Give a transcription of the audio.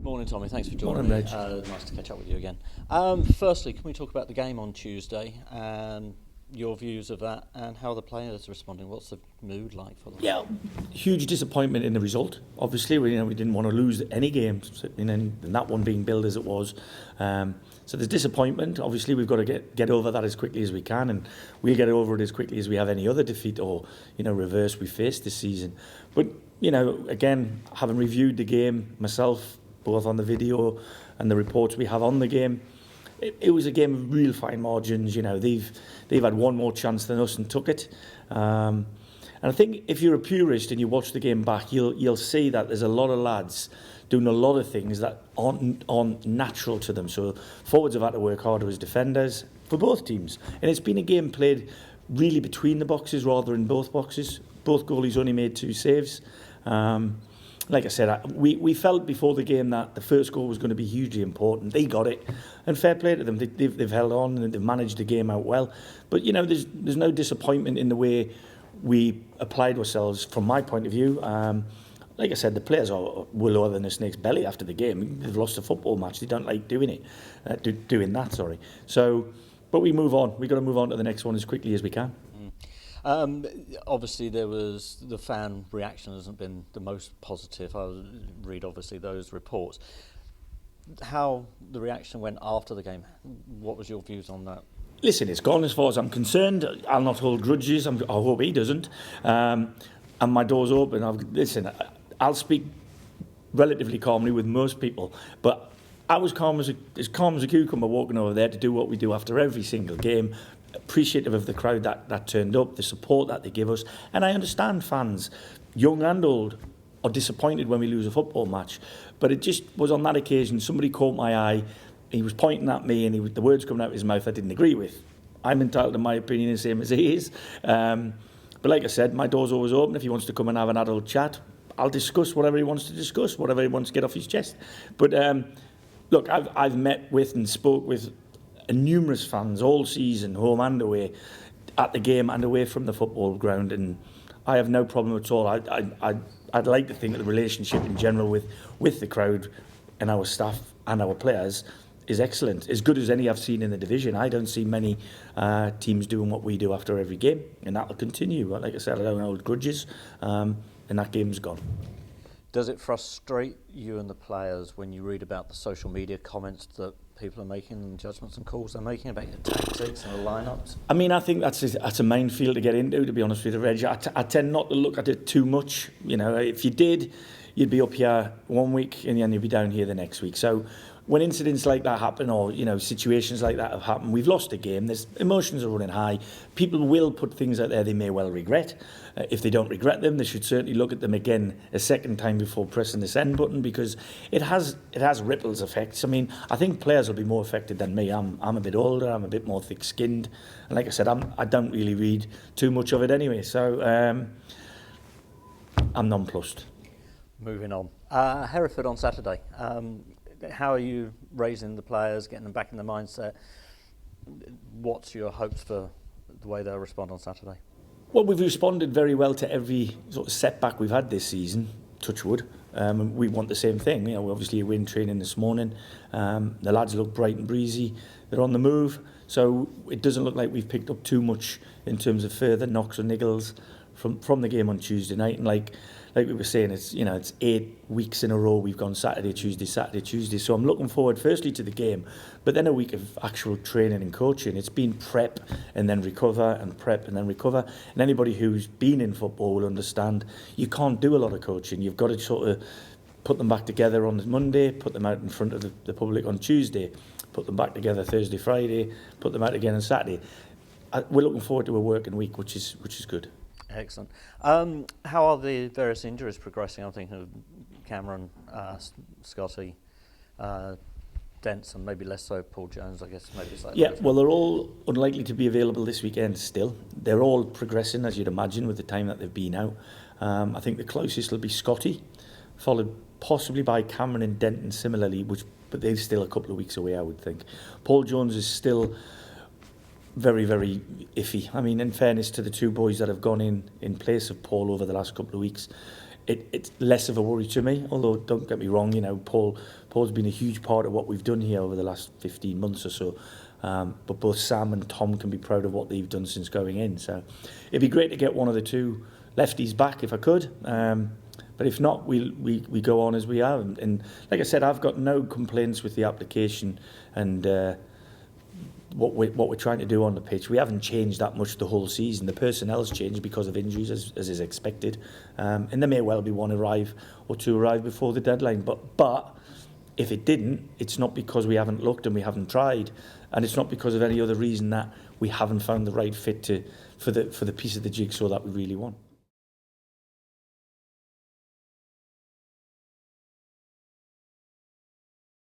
Morning, Tommy. Thanks for joining Morning, me. Reg. Nice to catch up with you again. Firstly, can we talk about the game on Tuesday and your views of that and how the players are responding? What's the mood like for them? Yeah, huge disappointment in the result. Obviously, we didn't want to lose any games, and that one being billed as it was. So there's disappointment. Obviously, we've got to get over that as quickly as we can, and we'll get over it as quickly as we have any other defeat or reverse we face this season. But again, having reviewed the game myself, both on the video and the reports we have on the game, it was a game of real fine margins. They've had one more chance than us and took it. And I think if you're a purist and you watch the game back, you'll see that there's a lot of lads doing a lot of things that aren't natural to them. So forwards have had to work harder as defenders for both teams. And it's been a game played really between the boxes rather than both boxes. Both goalies only made 2 saves. Like I said, we felt before the game that the first goal was going to be hugely important. They got it, and fair play to them. They've held on and they've managed the game out well. But there's no disappointment in the way we applied ourselves from my point of view. Like I said, the players were lower than a snake's belly after the game. They've lost a football match. They don't like doing that. Sorry. So, but we move on. We've got to move on to the next one as quickly as we can. Obviously, the fan reaction hasn't been the most positive. I read obviously those reports. How the reaction went after the game? What was your views on that? Listen, it's gone as far as I'm concerned. I'll not hold grudges. I hope he doesn't. And my door's open. I'll speak relatively calmly with most people, but I was calm as a cucumber walking over there to do what we do after every single game. Appreciative of the crowd that turned up, the support that they give us. And I understand fans, young and old, are disappointed when we lose a football match. But it just was on that occasion, somebody caught my eye, he was pointing at me and the words coming out of his mouth I didn't agree with. I'm entitled to my opinion the same as he is. But like I said, my door's always open. If he wants to come and have an adult chat, I'll discuss whatever he wants to discuss, whatever he wants to get off his chest. But look, I've met with and spoke with numerous fans all season, home and away, at the game and away from the football ground, and I have no problem at all. I'd like to think that the relationship in general with the crowd and our staff and our players is excellent, as good as any I've seen in the division. I don't see many teams doing what we do after every game, and that'll continue. Like I said, I don't hold grudges, and that game's gone. Does it frustrate you and the players when you read about the social media comments that people are making and judgments and calls they're making about your tactics and the lineups? I mean, I think that's a minefield to get into, to be honest with you, Reg. I tend not to look at it too much. If you did, you'd be up here one week and then you'd be down here the next week. So when incidents like that happen, or situations like that have happened, we've lost a game, there's emotions are running high, people will put things out there they may well regret. If they don't regret them, they should certainly look at them again a second time before pressing the send button, because it has ripples effects. I mean, I think players will be more affected than me. I'm a bit older, I'm a bit more thick-skinned, and like I said, I don't really read too much of it anyway, so I'm nonplussed. Moving on. Hereford on Saturday. How are you raising the players, getting them back in the mindset? What's your hopes for the way they'll respond on Saturday? Well, we've responded very well to every sort of setback we've had this season, touch wood. We want the same thing. We obviously win training this morning. The lads look bright and breezy. They're on the move. So it doesn't look like we've picked up too much in terms of further knocks or niggles from the game on Tuesday night. And like we were saying, it's 8 weeks in a row we've gone Saturday, Tuesday. So I'm looking forward firstly to the game, but then a week of actual training and coaching. It's been prep and then recover and prep and then recover. And anybody who's been in football will understand you can't do a lot of coaching. You've got to sort of put them back together on Monday, put them out in front of the public on Tuesday, put them back together Thursday, Friday, put them out again on Saturday. We're looking forward to a working week, which is good. Excellent. How are the various injuries progressing? I'm thinking of Cameron, Scotty, Dents, and maybe less so Paul Jones, I guess. Maybe slightly. Yeah, well, they're all unlikely to be available this weekend still. They're all progressing, as you'd imagine, with the time that they've been out. I think the closest will be Scotty, followed possibly by Cameron and Denton similarly, but they're still a couple of weeks away, I would think. Paul Jones is still very, very iffy. I mean, in fairness to the two boys that have gone in place of Paul over the last couple of weeks, it's less of a worry to me. Although, don't get me wrong, you know, Paul's been a huge part of what we've done here over the last 15 months or so. But both Sam and Tom can be proud of what they've done since going in. So it'd be great to get one of the two lefties back if I could. But if not, we go on as we are. And like I said, I've got no complaints with the application and what we're trying to do on the pitch. We haven't changed that much the whole season. The personnel's changed because of injuries, as is expected. And there may well be one arrive or two arrive before the deadline. But if it didn't, it's not because we haven't looked and we haven't tried. And it's not because of any other reason that we haven't found the right fit for the piece of the jigsaw that we really want.